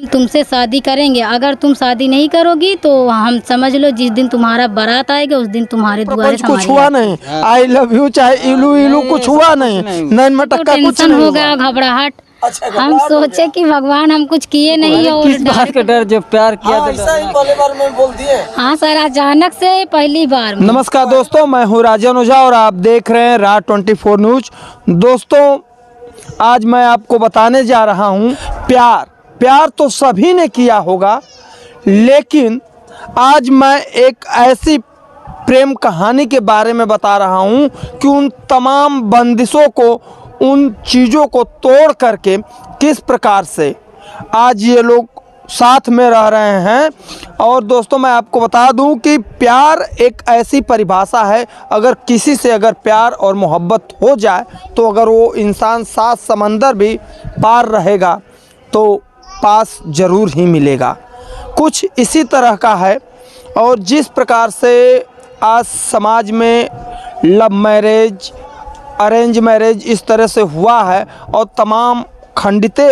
तुमसे शादी करेंगे, अगर तुम शादी नहीं करोगी तो हम समझ लो जिस दिन तुम्हारा बारात आएगा उस दिन तुम्हारे दुआरे कुछ हुआ नहीं, आई लव यू चाहे इलू इलू कुछ हुआ नहीं, नैन मटक्का कुछ नहीं हो गया, घबराहट। हम सोचे कि भगवान हम कुछ किए नहीं और किस बात का डर, जब प्यार किया तो पहली बार मैं बोल दिए। हाँ सर, अचानक से पहली बार। नमस्कार दोस्तों, मैं हूँ राजन ओझा और आप देख रहे हैं राज 24 न्यूज। दोस्तों, आज मैं आपको बताने जा रहा हूँ प्यार तो सभी ने किया होगा, लेकिन आज मैं एक ऐसी प्रेम कहानी के बारे में बता रहा हूँ कि उन तमाम बंदिशों को, उन चीज़ों को तोड़ करके किस प्रकार से आज ये लोग साथ में रह रहे हैं। और दोस्तों, मैं आपको बता दूं कि प्यार एक ऐसी परिभाषा है, अगर किसी से अगर प्यार और मोहब्बत हो जाए तो अगर वो इंसान 7 समंदर भी पार रहेगा तो पास ज़रूर ही मिलेगा। कुछ इसी तरह का है। और जिस प्रकार से आज समाज में लव मैरिज, अरेंज मैरिज इस तरह से हुआ है और तमाम खंडितें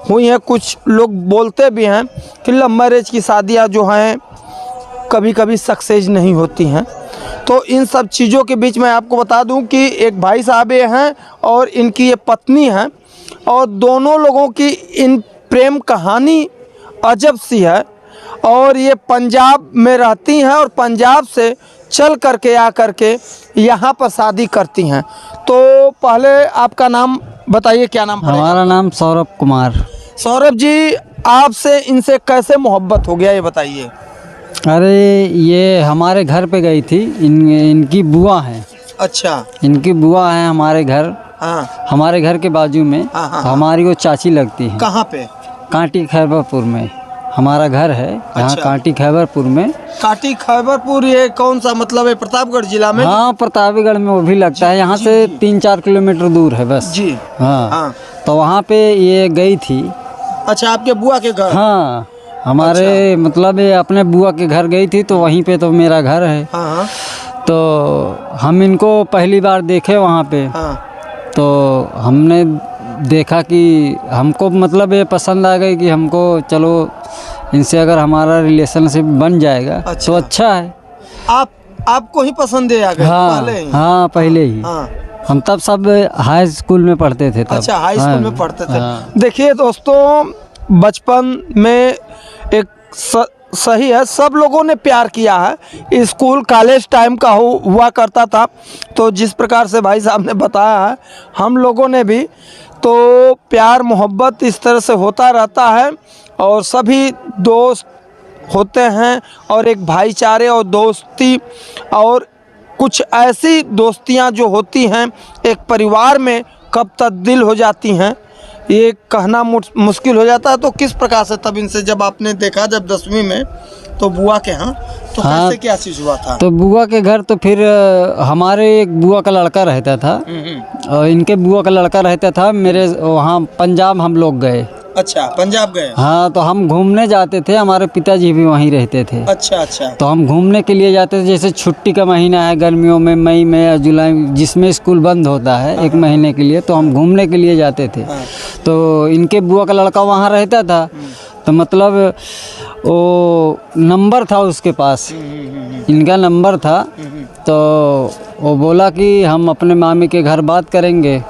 हुई हैं। कुछ लोग बोलते भी हैं कि लव मैरिज की शादियां जो हैं कभी कभी सक्सेस नहीं होती हैं। तो इन सब चीज़ों के बीच में आपको बता दूं कि एक भाई साहब ये हैं और इनकी ये पत्नी हैं और दोनों लोगों की इन प्रेम कहानी अजब सी है। और ये पंजाब में रहती हैं और पंजाब से चल करके आ करके यहाँ पर शादी करती हैं। तो पहले आपका नाम बताइए, क्या नाम पड़ेगा? हमारा नाम सौरभ कुमार। सौरभ जी, आपसे इनसे कैसे मोहब्बत हो गया ये बताइए। अरे ये हमारे घर पे गई थी, इनकी बुआ है। अच्छा, इनकी बुआ है हमारे घर। हाँ, हमारे घर के बाजू में। हाँ, हाँ, तो हमारी वो चाची लगती है। कहाँ पे? कांटी खैबरपुर में हमारा घर है। यहाँ अच्छा। कांटी खैबरपुर में। काटी खैबरपुर ये कौन सा मतलब है? प्रतापगढ़ जिला में? हाँ, प्रतापगढ़ में वो भी लगता है। यहाँ से 3-4 किलोमीटर दूर है बस जी। हाँ, हाँ। तो वहाँ पे ये गई थी। अच्छा, आपके बुआ के घर? हाँ, हमारे मतलब ये अपने बुआ के घर गई थी, तो वहीं पे तो मेरा घर है। हाँ, हाँ, तो हम इनको पहली बार देखे वहाँ पे। हाँ। तो हमने देखा कि हमको मतलब ये पसंद आ गई कि हमको चलो इनसे अगर हमारा रिलेशनशिप बन जाएगा अच्छा। तो अच्छा है। आपको ही पसंद है आ गए? हाँ, पहले ही? हाँ, पहले ही। हाँ। हम तब सब हाई स्कूल में पढ़ते थे तब। अच्छा, हाई स्कूल में पढ़ते थे। हाँ। देखिए दोस्तों, बचपन में एक सही है, सब लोगों ने प्यार किया है। स्कूल कॉलेज टाइम का हुआ करता था। तो जिस प्रकार से भाई साहब ने बताया है, हम लोगों ने भी तो प्यार मोहब्बत इस तरह से होता रहता है और सभी दोस्त होते हैं और एक भाईचारे और दोस्ती और कुछ ऐसी दोस्तियां जो होती हैं एक परिवार में कब तब्दील हो जाती हैं ये कहना मुश्किल हो जाता है। तो किस प्रकार से तब इनसे जब आपने देखा जब 10वीं में तो बुआ के यहाँ तो हाँ, कैसे क्या चीज़ हुआ था? तो बुआ के घर तो फिर हमारे एक बुआ का लड़का रहता था और इनके बुआ का लड़का रहता था मेरे वहाँ पंजाब। हम लोग गए। अच्छा, पंजाब गए? हाँ, तो हम घूमने जाते थे, हमारे पिताजी भी वहीं रहते थे। अच्छा, अच्छा। तो हम घूमने के लिए जाते थे। जैसे छुट्टी का महीना है गर्मियों में, मई में या जुलाई में, जिसमें स्कूल बंद होता है 1 महीने के लिए, तो हम घूमने के लिए जाते थे। तो इनके बुआ का लड़का वहाँ रहता था। तो मतलब वो नंबर था उसके पास, इनका नंबर था। तो वो बोला कि हम अपने मामी के घर बात करेंगे।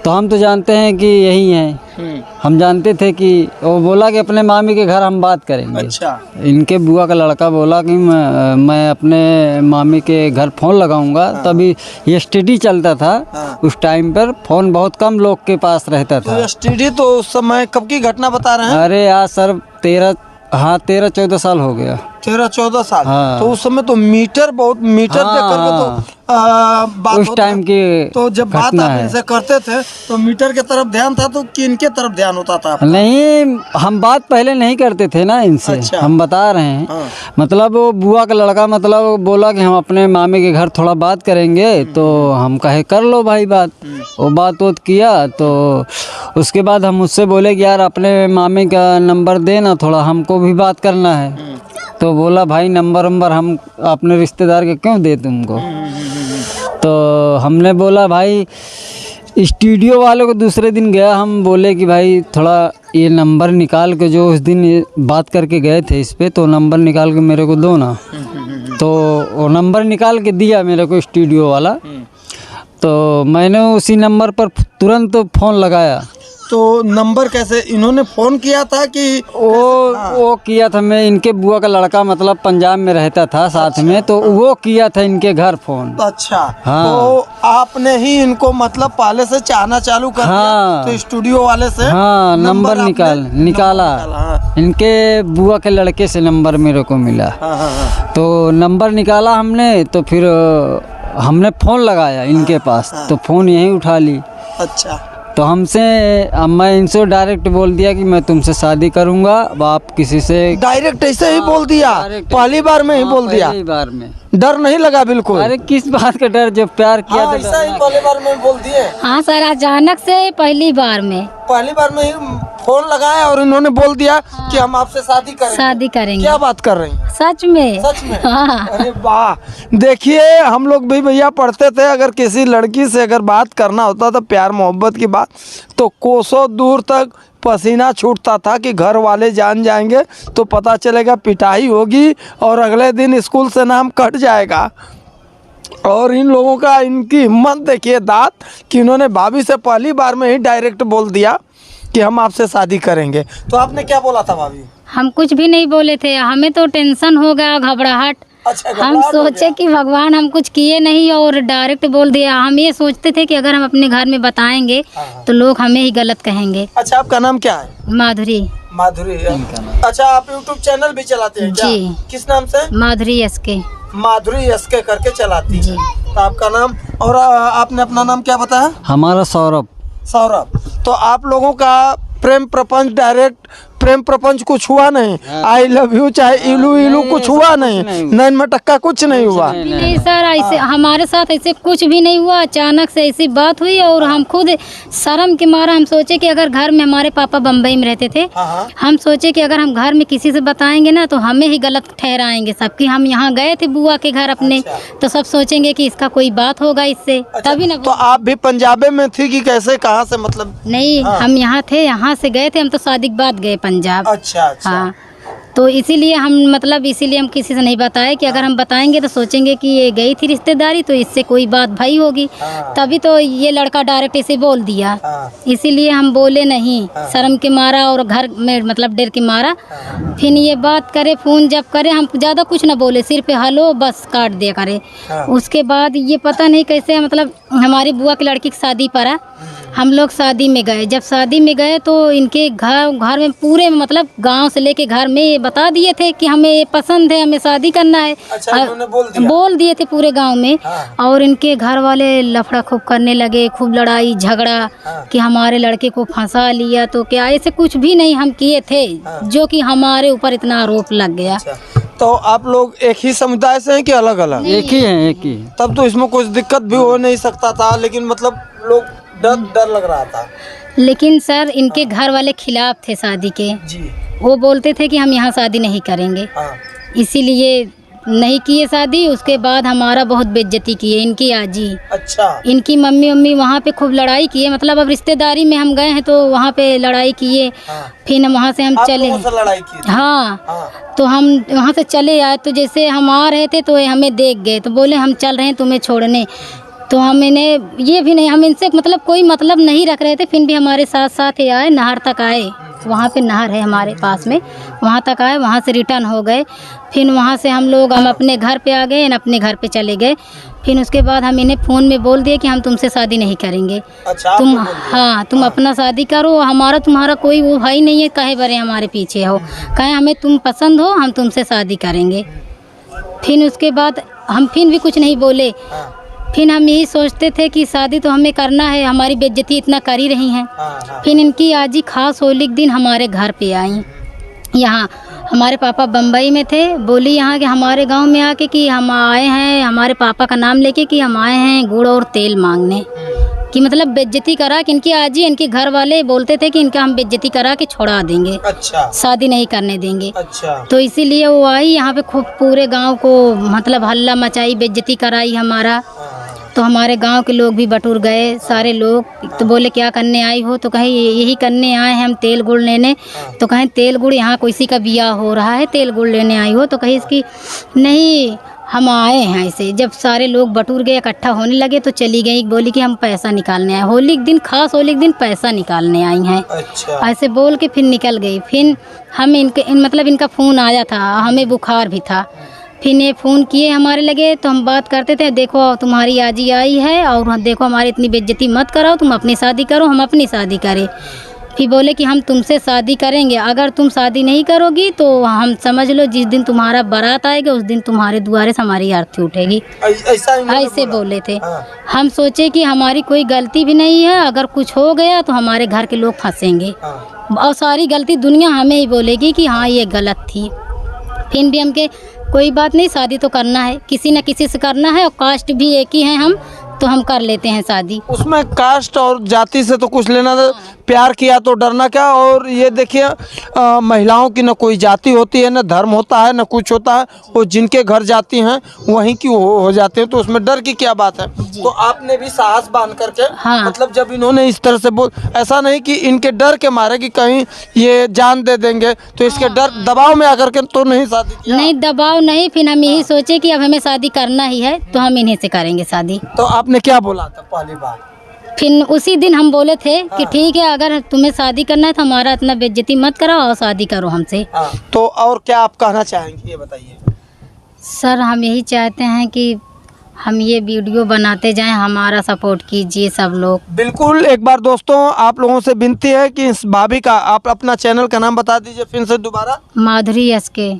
तो हम तो जानते हैं कि यही हैं। हम जानते थे कि वो बोला कि अपने मामी के घर हम बात करेंगे। अच्छा। इनके बुआ का लड़का बोला कि मैं अपने मामी के घर फ़ोन लगाऊंगा। तभी ये STD चलता था। उस टाइम पर फ़ोन बहुत कम लोग के पास रहता था। तो STD तो उस समय कब की घटना बता रहे हैं? अरे यार सर, 13-14 साल हो गया। 13-14 साल। हाँ। तो उस समय तो मीटर देख करके तो बात उस होता टाइम है। की तो जब बात घटना आप है। इनसे करते थे तो मीटर के तरफ ध्यान था तो किनके तरफ ध्यान होता था आपका? नहीं, हम बात पहले नहीं करते थे ना इनसे। अच्छा। हम बता रहे हैं। हाँ। मतलब वो बुआ का लड़का मतलब बोला कि हम अपने मामी के घर थोड़ा बात करेंगे। तो हम कहे कर लो भाई बात। वो बात किया। तो उसके बाद हम उससे बोले कि यार अपने मामी का नंबर देना, थोड़ा हमको भी बात करना है। तो बोला भाई नंबर हम अपने रिश्तेदार के क्यों दे तुमको। तो हमने बोला भाई स्टूडियो वालों को दूसरे दिन गया, हम बोले कि भाई थोड़ा ये नंबर निकाल के जो उस दिन ये बात करके गए थे इस पे, तो नंबर निकाल के मेरे को दो ना। तो वो नंबर निकाल के दिया मेरे को स्टूडियो वाला, तो मैंने उसी नंबर पर तुरंत फ़ोन लगाया। तो नंबर कैसे, इन्होंने फोन किया था कि वो किया था, मैं इनके बुआ का लड़का मतलब पंजाब में रहता था साथ में, तो वो किया था इनके घर फ़ोन। अच्छा। हाँ। तो आपने ही इनको मतलब पहले से चाहना चालू कर हाँ। दिया, तो स्टूडियो वाले से हाँ नंबर आपने निकाला। हाँ। इनके बुआ के लड़के से नंबर मेरे को मिला। हाँ, हाँ, हाँ। तो नंबर निकाला हमने, तो फिर हमने फ़ोन लगाया इनके पास, तो फ़ोन यहीं उठा ली। अच्छा। तो मैं इनसे डायरेक्ट बोल दिया कि मैं तुमसे शादी करूंगा, अब आप किसी से। डायरेक्ट ऐसे ही बोल दिया, डायरेक्ट। पहली बार में ही बोल दिया, पहली बार में। डर नहीं लगा बिल्कुल? अरे किस बात का डर, जब प्यार किया हाँ, तो ऐसा ही पहली बार में बोल दिए। हाँ सर, अचानक से पहली बार में ही फोन लगाया और इन्होंने बोल दिया कि हम आपसे शादी करेंगे। क्या बात कर रही हैं? सच में। सच में? हाँ। अरे वाह। देखिए हम लोग भी भैया पढ़ते थे, अगर किसी लड़की से अगर बात करना होता था प्यार मोहब्बत की बात, तो कोसों दूर तक पसीना छूटता था कि घर वाले जान जाएंगे तो पता चलेगा पिटाई होगी और अगले दिन स्कूल से नाम कट जाएगा। और इन लोगों का, इनकी हिम्मत देखिए दांत, कि इन्होंने भाभी से पहली बार में ही डायरेक्ट बोल दिया कि हम आपसे शादी करेंगे। तो आपने क्या बोला था भाभी? हम कुछ भी नहीं बोले थे, हमें तो टेंशन हो गया, घबराहट। अच्छा, हम घबराहट हो सोचे गया। कि भगवान हम कुछ किए नहीं और डायरेक्ट बोल दिया। हम ये सोचते थे कि अगर हम अपने घर में बताएंगे तो लोग हमें ही गलत कहेंगे। अच्छा, आपका नाम क्या है? माधुरी। माधुरी। अच्छा, आप यूट्यूब चैनल भी चलाते हैं क्या? जी। किस नाम से? माधुरी एसके। माधुरी एसके करके चलाती है। तो आपका नाम और आपने अपना नाम क्या बताया? हमारा सौरभ। सौरभ। तो आप लोगों का प्रेम प्रपंच, डायरेक्ट प्रेम प्रपंच कुछ हुआ नहीं? आई लव यू चाहे इलू इलू कुछ हुआ नहीं? नैन मटक्का कुछ नहीं हुआ? नहीं सर, ऐसे हमारे साथ ऐसे कुछ भी नहीं हुआ। अचानक से ऐसी बात हुई और हम खुद शर्म के मारा हम सोचे कि अगर घर में, हमारे पापा बम्बई में रहते थे, हम सोचे कि अगर हम घर में किसी से बताएंगे ना तो हमें ही गलत ठहराएंगे सब, कि हम यहाँ गए थे बुआ के घर अपने। तो सब सोचेंगे कि इसका कोई बात होगा इससे। तभी ना। तो आप भी पंजाबे में थी कि कैसे, कहाँ से मतलब? नहीं, हम यहाँ थे, यहाँ से गए थे हम तो शादी के बाद गए पंजाब। अच्छा, अच्छा। हाँ, तो इसीलिए हम किसी से नहीं बताए कि अगर हम बताएंगे तो सोचेंगे कि ये गई थी रिश्तेदारी तो इससे कोई बात भई होगी। तभी तो ये लड़का डायरेक्ट इसे बोल दिया। इसीलिए हम बोले नहीं, शर्म के मारा और घर में मतलब डर के मारा। फिर ये बात करे, फ़ोन जब करे हम ज़्यादा कुछ ना बोले, सिर्फ हेलो बस काट दिया करे। उसके बाद ये पता नहीं कैसे मतलब हमारी बुआ की लड़की की शादी पड़ा, हम लोग शादी में गए। जब शादी में गए तो इनके घर में पूरे मतलब गांव से लेके घर में ये बता दिए थे कि हमें ये पसंद है, हमें शादी करना है। अच्छा, इन्होंने बोल दिए थे पूरे गांव में। और इनके घर वाले लफड़ा खूब करने लगे, खूब लड़ाई झगड़ा कि हमारे लड़के को फंसा लिया। तो क्या ऐसे कुछ भी नहीं हम किए थे, जो कि हमारे ऊपर इतना आरोप लग गया। तो आप लोग एक ही समुदाय से हैं कि अलग अलग? एक ही है, एक ही। तब तो इसमें कुछ दिक्कत भी हो नहीं सकता था, लेकिन मतलब लोग डर लग रहा था। लेकिन सर इनके घर वाले खिलाफ थे शादी के जी। वो बोलते थे कि हम यहाँ शादी नहीं करेंगे, इसीलिए नहीं किए शादी। उसके बाद हमारा बहुत बेइज्जती किए इनकी आजी। अच्छा। इनकी मम्मी वहाँ पे खूब लड़ाई किए, मतलब अब रिश्तेदारी में हम गए हैं तो वहाँ पे लड़ाई किए। फिर वहाँ से हम चले। लड़ाई की? हाँ। तो हम वहाँ से चले आए, तो जैसे हम आ रहे थे तो हमें देख गए, तो बोले हम चल रहे हैं तुम्हें छोड़ने। तो हमने ये भी नहीं, हम इनसे मतलब कोई मतलब नहीं रख रहे थे, फिर भी हमारे साथ साथ ही आए, नहर तक आए। वहाँ पे नहर है हमारे पास में, वहाँ तक आए, वहाँ से रिटर्न हो गए। फिर वहाँ से हम अपने घर पे आ गए, अपने घर पे चले गए। फिर उसके बाद हम इन्हें फ़ोन में बोल दिए कि हम तुमसे शादी नहीं करेंगे। अच्छा, तुम अपना शादी करो, हमारा तुम्हारा कोई वो भाई नहीं है, कहे बरे हमारे पीछे हो, कहे हमें तुम पसंद हो, हम तुमसे शादी करेंगे। फिर उसके बाद हम फिर भी कुछ नहीं बोले। फिर हम यही सोचते थे कि शादी तो हमें करना है, हमारी बेइज्जती इतना कर ही रही हैं। फिर इनकी आजी खास होली के दिन हमारे घर पे आई। यहाँ हमारे पापा बम्बई में थे, बोली यहाँ के हमारे गांव में आके कि हम आए हैं, हमारे पापा का नाम लेके कि हम आए हैं गुड़ और तेल मांगने, कि मतलब बेइज्जती करा कि इनकी आजी, इनके घर वाले बोलते थे कि इनका हम बेइज्जती करा के छोड़ा देंगे। अच्छा। शादी नहीं करने देंगे। अच्छा। तो इसीलिए वो आई यहाँ पे खूब पूरे गांव को मतलब हल्ला मचाई, बेइज्जती कराई हमारा। तो हमारे गांव के लोग भी बटुर गए सारे लोग। तो बोले क्या करने आई हो, तो कहे यही करने आए हैं हम तेल गुड़ लेने। तो कहें तेल गुड़ यहाँ किसी का बियाह हो रहा है, तेल गुड़ लेने आई हो। तो कही इसकी नहीं, हम आए हैं ऐसे। जब सारे लोग बटुर गए इकट्ठा होने लगे तो चली गई, बोली कि हम पैसा निकालने आए, होली के दिन, खास होली के दिन पैसा निकालने आई हैं। अच्छा। ऐसे बोल के फिर निकल गई। फिर हम मतलब इनका फ़ोन आया था, हमें बुखार भी था। फिर ये फ़ोन किए हमारे लगे तो हम बात करते थे, देखो तुम्हारी आजी आई है और देखो हमारी इतनी बेइज्जती मत कराओ, तुम अपनी शादी करो, हम अपनी शादी करें। फिर बोले कि हम तुमसे शादी करेंगे, अगर तुम शादी नहीं करोगी तो हम समझ लो जिस दिन तुम्हारा बारात आएगा उस दिन तुम्हारे द्वारे से हमारी आरती उठेगी। ऐसे बोले थे। हम सोचे कि हमारी कोई गलती भी नहीं है, अगर कुछ हो गया तो हमारे घर के लोग फंसेंगे और सारी गलती दुनिया हमें ही बोलेगी कि हाँ ये गलत थी। फिर भी हमके कोई बात नहीं, शादी तो करना है, किसी न किसी से करना है, और कास्ट भी एक ही है हम, तो हम कर लेते हैं शादी। उसमें कास्ट और जाति से तो कुछ लेना था, प्यार किया तो डरना क्या। और ये देखिए महिलाओं की न कोई जाति होती है, न धर्म होता है, न कुछ होता है, वो जिनके घर जाती हैं वहीं की हो जाते हैं, तो उसमें डर की क्या बात है। तो आपने भी साहस बांध करके हाँ। मतलब जब इन्होंने इस तरह से ऐसा नहीं कि इनके डर के मारे कि कहीं ये जान दे देंगे, तो इसके डर दबाव में आकर के तो नहीं शादी किया? नहीं दबाव नहीं, फिर हम यही सोचे कि अब हमें शादी करना ही है तो हम इन्हीं से करेंगे शादी। तो आपने क्या बोला था पहली बार? फिर उसी दिन हम बोले थे कि ठीक है, अगर तुम्हें शादी करना है तो हमारा इतना बेइज्जती मत करो और शादी करो हमसे। तो और क्या आप कहना चाहेंगे ये बताइए। सर हम यही चाहते हैं कि हम ये वीडियो बनाते जाएं, हमारा सपोर्ट कीजिए सब लोग। बिल्कुल। एक बार दोस्तों आप लोगों से विनती है कि इस भाभी का आप अपना चैनल का नाम बता दीजिए फिर से दोबारा। माधुरी एसके।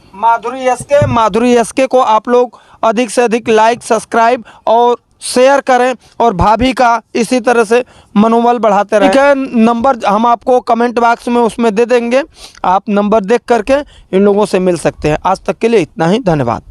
माधुरी एसके को आप लोग अधिक से अधिक लाइक, सब्सक्राइब और शेयर करें और भाभी का इसी तरह से मनोबल बढ़ाते रहें। ठीक है, नंबर हम आपको कमेंट बॉक्स में उसमें दे देंगे, आप नंबर देख करके इन लोगों से मिल सकते हैं। आज तक के लिए इतना ही, धन्यवाद।